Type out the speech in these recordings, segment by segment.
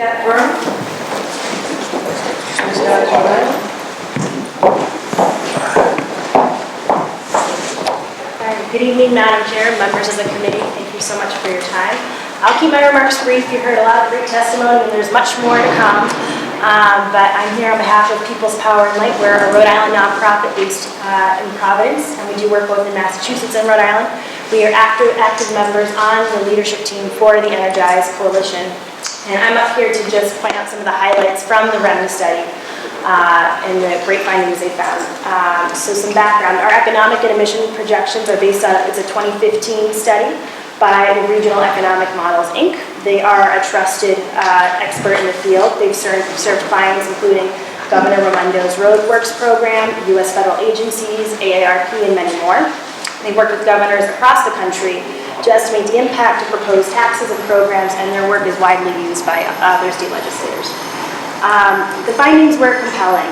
Cat Burn. Good evening, Madam Chair, members of the committee. Thank you so much for your time. I'll keep my remarks brief. You heard a lot of great testimony, and there's much more to come. But I'm here on behalf of People's Power and Light. We're a Rhode Island nonprofit based in Providence, and we do work both in Massachusetts and Rhode Island. We are active members on the leadership team for the Energize Coalition. And I'm up here to just point out some of the highlights from the REMA study and the great findings they found. So some background. Our economic and emission projections are based on, it's a 2015 study by the Regional Economic Models, Inc. They are a trusted expert in the field. They've served clients including Governor Raimondo's Roadworks program, U.S. federal agencies, AARP, and many more. They work with governors across the country to estimate the impact of proposed taxes and programs, and their work is widely used by other state legislators. The findings were compelling.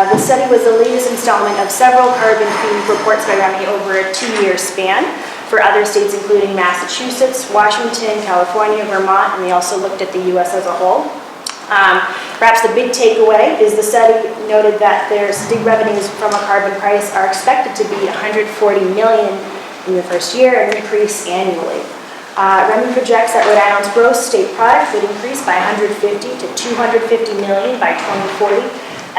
The study was the latest installment of several carbon fee reports by REMA over a 2-year span for other states including Massachusetts, Washington, California, Vermont, and they also looked at the U.S. as a whole. Perhaps the big takeaway is the study noted that their state revenues from a carbon price are expected to be $140 million in the first year and increase annually. REMA projects that Rhode Island's gross state product would increase by $150 to $250 million by 2040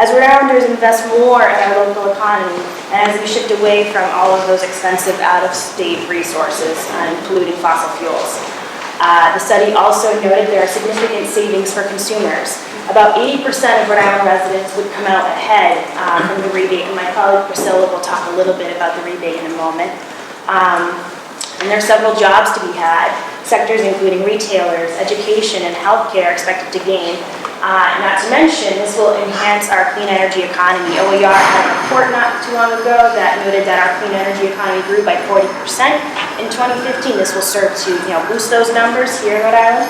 as Rhode Islanders invest more in our local economy and as we shift away from all of those expensive out-of-state resources and polluting fossil fuels. The study also noted there are significant savings for consumers. About 80% of Rhode Island residents would come out ahead from the rebate, and my colleague Priscilla will talk a little bit about the rebate in a moment. And there are several jobs to be had. Sectors including retailers, education, and healthcare are expected to gain. Not to mention, this will enhance our clean energy economy. OER had a report not too long ago that noted that our clean energy economy grew by 40% in 2015. This will serve to boost those numbers here in Rhode Island.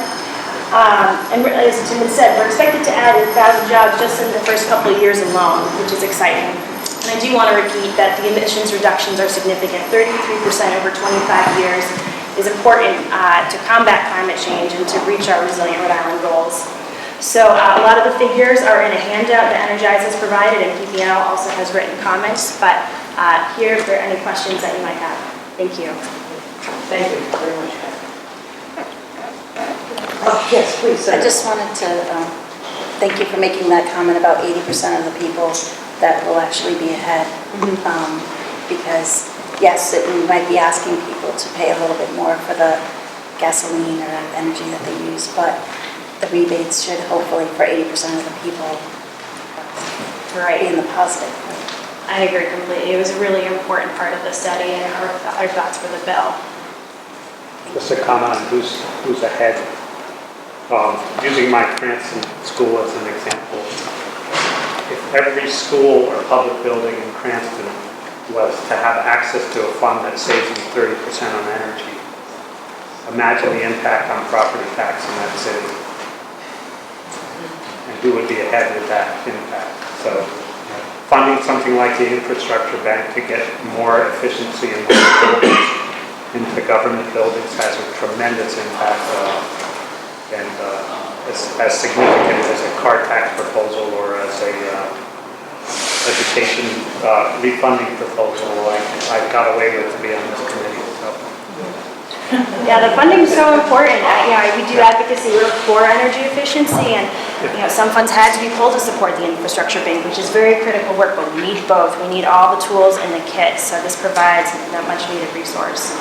And as Tim had said, we're expected to add 1,000 jobs just in the first couple of years alone, which is exciting. And I do want to repeat that the emissions reductions are significant. 33% over 25 years is important to combat climate change and to reach our resilient Rhode Island goals. So a lot of the figures are in a handout that Energize has provided, and PPL also has written comments. But here, if there are any questions that you might have. Thank you. Thank you very much. Yes, please. I just wanted to thank you for making that comment about 80% of the people that will actually be ahead. Because, yes, we might be asking people to pay a little bit more for the gasoline or energy that they use, but the rebates should hopefully, for 80% of the people, be in the positive. I agree completely. It was a really important part of the study and our thoughts for the bill. Just a comment on who's ahead. Using my Cranston school as an example, if every school or public building in Cranston was to have access to a fund that saves you 30% on energy, imagine the impact on property tax in that city. And who would be ahead with that impact? So funding something like the infrastructure bank to get more efficiency in buildings, into government buildings has a tremendous impact and as significant as a car tax proposal or as a education refunding proposal I've got away with to be on this committee. So. Yeah, the funding is so important. We do advocacy work for energy efficiency, and some funds had to be pulled to support the infrastructure bank, which is very critical work, but we need both. We need all the tools in the kit, so this provides that much needed resource.